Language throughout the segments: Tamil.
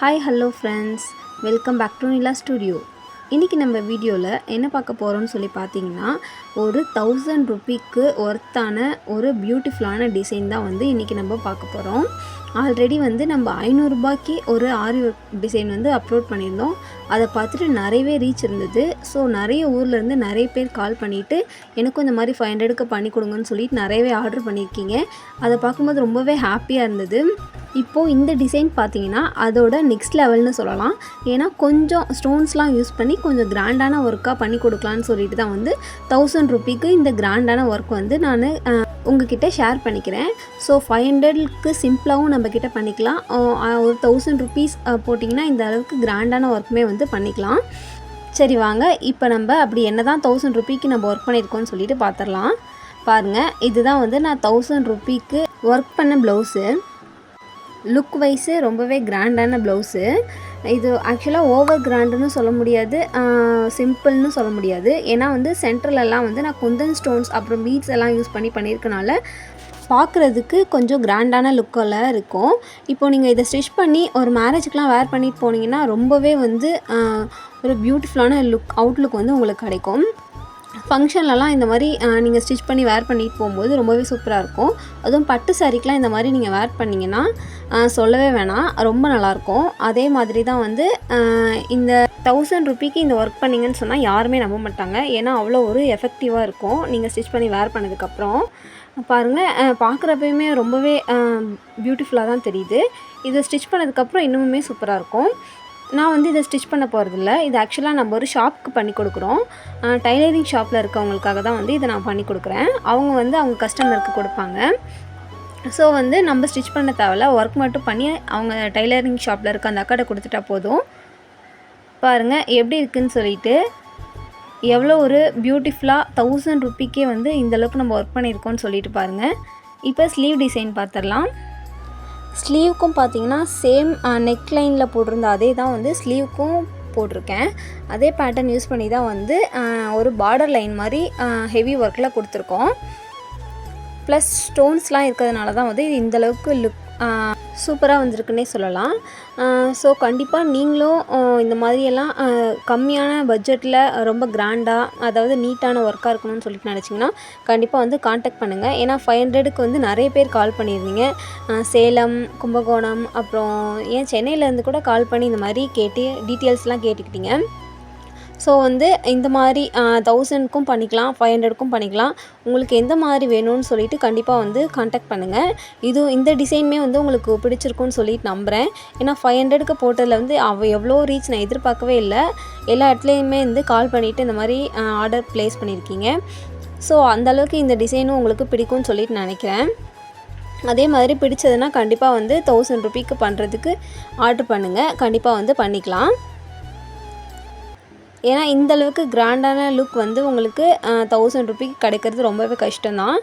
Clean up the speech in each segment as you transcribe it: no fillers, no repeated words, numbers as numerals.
Hi hello friends, welcome back to Nila studio. இன்றைக்கி நம்ம வீடியோவில் என்ன பார்க்க போகிறோம்னு சொல்லி பார்த்தீங்கன்னா, ஒரு 1000 ரூபீக்கு ஒர்த்தான ஒரு பியூட்டிஃபுல்லான டிசைன் தான் வந்து இன்றைக்கி நம்ம பார்க்க போகிறோம். ஆல்ரெடி வந்து நம்ம 500 ரூபாய்க்கு ஒரு ஆரி ஒர்க் டிசைன் வந்து அப்லோட் பண்ணியிருந்தோம். அதை பார்த்துட்டு நிறையவே ரீச் இருந்தது. ஸோ நிறைய ஊர்லேருந்து நிறைய பேர் கால் பண்ணிவிட்டு எனக்கும் இந்த மாதிரி 500க்கு பண்ணி கொடுங்கன்னு சொல்லிட்டு நிறையவே ஆர்டர் பண்ணியிருக்கீங்க. அதை பார்க்கும்போது ரொம்பவே ஹாப்பியாக இருந்தது. இப்போது இந்த டிசைன் பார்த்தீங்கன்னா அதோட நெக்ஸ்ட் லெவல்னு சொல்லலாம். ஏன்னா கொஞ்சம் ஸ்டோன்ஸ்லாம் யூஸ் பண்ணி கொஞ்சம் கிராண்டான ஒர்க்காக பண்ணி கொடுக்கலான்னு சொல்லிட்டு தான் வந்து 1000 ரூபீக்கு இந்த கிராண்டான ஒர்க் வந்து நான் உங்ககிட்ட ஷேர் பண்ணிக்கிறேன். ஸோ 500க்கு சிம்பிளாகவும் நம்மக்கிட்ட பண்ணிக்கலாம். ஒரு 1000 ருபீஸ் போட்டிங்கன்னா இந்த அளவுக்கு கிராண்டான ஒர்க்குமே வந்து பண்ணிக்கலாம். சரி வாங்க, இப்போ நம்ம அப்படி என்ன தான் 1000 ரூபீக்கு நம்ம ஒர்க் பண்ணியிருக்கோம்னு சொல்லிட்டு பார்த்துடலாம். பாருங்கள், இதுதான் வந்து நான் 1000 ரூபீக்கு ஒர்க் பண்ண ப்ளவுஸு. லுக் வைஸு ரொம்பவே கிராண்டான ப்ளவுஸு. இது ஆக்சுவலாக ஓவர் கிராண்டுன்னு சொல்ல முடியாது, சிம்பிள்னு சொல்ல முடியாது. ஏன்னா வந்து சென்டர்லலாம் வந்து நான் குந்தன் ஸ்டோன்ஸ் அப்புறம் பீட்ஸ் எல்லாம் யூஸ் பண்ணியிருக்கனால பார்க்குறதுக்கு கொஞ்சம் கிராண்டான லுக்கில் இருக்கும். இப்போது நீங்கள் இதை ஸ்டிச் பண்ணி ஒரு மேரேஜுக்கெலாம் வேர் பண்ணிட்டு போனீங்கன்னா ரொம்பவே வந்து ஒரு பியூட்டிஃபுல்லான அவுட்லுக் வந்து உங்களுக்கு கிடைக்கும். ஃபங்க்ஷன்லலாம் இந்த மாதிரி நீங்கள் ஸ்டிச் பண்ணி வேர் பண்ணிட்டு போகும்போது ரொம்பவே சூப்பராக இருக்கும். அதுவும் பட்டு சாரீக்கெலாம் இந்த மாதிரி நீங்கள் வேர் பண்ணிங்கன்னா சொல்லவே வேணாம், ரொம்ப நல்லாயிருக்கும். அதே மாதிரி தான் வந்து இந்த 1000 ரூபீக்கு இந்த ஒர்க் பண்ணிங்கன்னு சொன்னால் யாருமே நம்ப மாட்டாங்க. ஏன்னா அவ்வளோ ஒரு எஃபெக்டிவாக இருக்கும் நீங்கள் ஸ்டிச் பண்ணி வேர் பண்ணதுக்கப்புறம். பாருங்கள், பார்க்குறப்பயுமே ரொம்பவே பியூட்டிஃபுல்லாக தான் தெரியுது. இதை ஸ்டிச் பண்ணதுக்கப்புறம் இன்னுமே சூப்பராக இருக்கும். நான் வந்து இதை ஸ்டிச் பண்ண போகிறதில்ல. இது ஆக்சுவலாக நம்ம ஒரு ஷாப்புக்கு பண்ணி கொடுக்குறோம். டைலரிங் ஷாப்பில் இருக்கவங்களுக்காக தான் வந்து இதை நான் பண்ணி கொடுக்குறேன். அவங்க வந்து அவங்க கஸ்டமருக்கு கொடுப்பாங்க. ஸோ வந்து நம்ம ஸ்டிச் பண்ண தேவையில்ல, ஒர்க் மட்டும் பண்ணி அவங்க டைலரிங் ஷாப்பில் இருக்க அந்த அக்காட்ட கொடுத்துட்டா போதும். பாருங்கள் எப்படி இருக்குதுன்னு சொல்லிட்டு, எவ்வளோ ஒரு பியூட்டிஃபுல்லாக 1000 ரூபீக்கே வந்து இந்தளவுக்கு நம்ம ஒர்க் பண்ணியிருக்கோம்னு சொல்லிட்டு பாருங்கள். இப்போ ஸ்லீவ் டிசைன் பார்த்துடலாம். ஸ்லீவுக்கும் பார்த்தீங்கன்னா சேம் நெக் லைனில் போட்டிருந்த அதே தான் வந்து ஸ்லீவுக்கும் போட்டிருக்கேன். அதே பேட்டர்ன் யூஸ் பண்ணி தான் வந்து ஒரு பார்டர் லைன் மாதிரி ஹெவி ஒர்க்கில் கொடுத்துருக்கோம். ப்ளஸ் ஸ்டோன்ஸ்லாம் இருக்கிறதுனால தான் வந்து இது இந்தளவுக்கு லுக் சூப்பராக வந்திருக்குன்னே சொல்லலாம். ஸோ கண்டிப்பாக நீங்களும் இந்த மாதிரியெல்லாம் கம்மியான பட்ஜெட்டில் ரொம்ப கிராண்டாக, அதாவது நீட்டான ஒர்க்காக இருக்கணும்னு சொல்லிட்டு நினச்சிங்கன்னா கண்டிப்பாக வந்து காண்டாக்ட் பண்ணுங்கள். ஏன்னா 500க்கு வந்து நிறைய பேர் கால் பண்ணியிருந்தீங்க. சேலம், கும்பகோணம், அப்புறம் ஏன் சென்னையிலேருந்து கூட கால் பண்ணி இந்த மாதிரி கேட்டு டீட்டெயில்ஸ்லாம் கேட்டுக்கிட்டீங்க. ஸோ வந்து இந்த மாதிரி 1000க்கும் பண்ணிக்கலாம், 500க்கும் பண்ணிக்கலாம். உங்களுக்கு எந்த மாதிரி வேணும்னு சொல்லிட்டு கண்டிப்பாக வந்து காண்டாக்ட் பண்ணுங்கள். இந்த டிசைனுமே வந்து உங்களுக்கு பிடிச்சிருக்குன்னு சொல்லிட்டு நம்புகிறேன். ஏன்னா 500க்கு போட்டதில் வந்து எவ்வளோ ரீச் நான் எதிர்பார்க்கவே இல்லை. எல்லா இடத்துலையுமே வந்து கால் பண்ணிவிட்டு இந்த மாதிரி ஆர்டர் ப்ளேஸ் பண்ணியிருக்கீங்க. ஸோ அந்தளவுக்கு இந்த டிசைனும் உங்களுக்கு பிடிக்கும்னு சொல்லிட்டு நினைக்கிறேன். அதே மாதிரி பிடிச்சதுன்னா கண்டிப்பாக வந்து 1000 ரூபீக்கு பண்ணுறதுக்கு ஆர்டர் பண்ணுங்கள், கண்டிப்பாக வந்து பண்ணிக்கலாம். ஏன்னா இந்தளவுக்கு கிராண்டான லுக் வந்து உங்களுக்கு 1000 ரூபீக்கு கிடைக்கிறது ரொம்பவே கஷ்டம்தான்.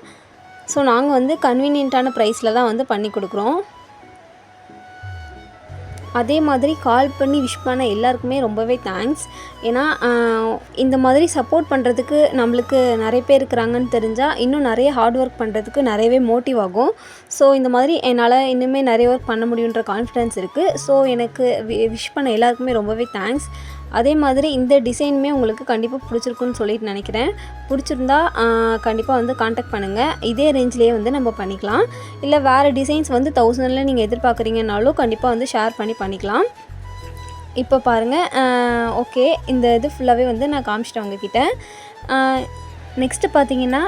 ஸோ நாங்கள் வந்து கன்வீனியண்ட்டான ப்ரைஸில் தான் வந்து பண்ணி கொடுக்குறோம். அதே மாதிரி கால் பண்ணி விஷ் பண்ண எல்லாருக்குமே ரொம்பவே தேங்க்ஸ். ஏன்னா இந்த மாதிரி சப்போர்ட் பண்ணுறதுக்கு நம்மளுக்கு நிறைய பேர் இருக்கிறாங்கன்னு தெரிஞ்சால் இன்னும் நிறைய ஹார்ட் ஒர்க் பண்ணுறதுக்கு நிறையவே மோட்டிவ் ஆகும். ஸோ இந்த மாதிரி என்னால் இன்னுமே நிறைய ஒர்க் பண்ண முடியுன்ற கான்ஃபிடென்ஸ் இருக்குது. ஸோ எனக்கு விஷ் பண்ண எல்லாருக்குமே ரொம்பவே தேங்க்ஸ். அதே மாதிரி இந்த டிசைனுமே உங்களுக்கு கண்டிப்பாக பிடிச்சிருக்குன்னு சொல்லிட்டு நினைக்கிறேன். பிடிச்சிருந்தா கண்டிப்பாக வந்து காண்டாக்ட் பண்ணுங்கள். இதே ரேஞ்சிலே வந்து நம்ம பண்ணிக்கலாம். இல்லை வேறு டிசைன்ஸ் வந்து 1000ல் நீங்கள் எதிர்பார்க்குறீங்கன்னாலும் கண்டிப்பாக வந்து ஷேர் பண்ணிக்கலாம். இப்போ பாருங்கள், ஓகே, இந்த இது ஃபுல்லாகவே வந்து நான் காமிச்சிட்டேன் உங்ககிட்ட. நெக்ஸ்ட்டு பார்த்தீங்கன்னா,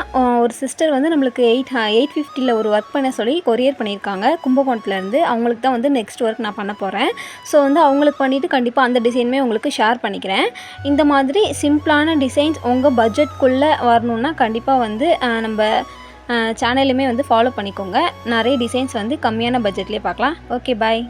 ஒரு சிஸ்டர் வந்து நம்மளுக்கு 850ல் ஒரு ஒர்க் பண்ண சொல்லி கொரியர் பண்ணியிருக்காங்க கும்பகோணத்துலேருந்து. அவங்களுக்கு தான் வந்து நெக்ஸ்ட் ஒர்க் நான் பண்ண போகிறேன். ஸோ வந்து அவங்களுக்கு பண்ணிவிட்டு கண்டிப்பாக அந்த டிசைனுமே உங்களுக்கு ஷேர் பண்ணிக்கிறேன். இந்த மாதிரி சிம்பிளான டிசைன்ஸ் உங்கள் பட்ஜெட்குள்ளே வரணுன்னா கண்டிப்பாக வந்து நம்ம சேனலுமே வந்து ஃபாலோ பண்ணிக்கோங்க. நிறைய டிசைன்ஸ் வந்து கம்மியான பட்ஜெட்லேயே பார்க்கலாம். ஓகே, பாய்.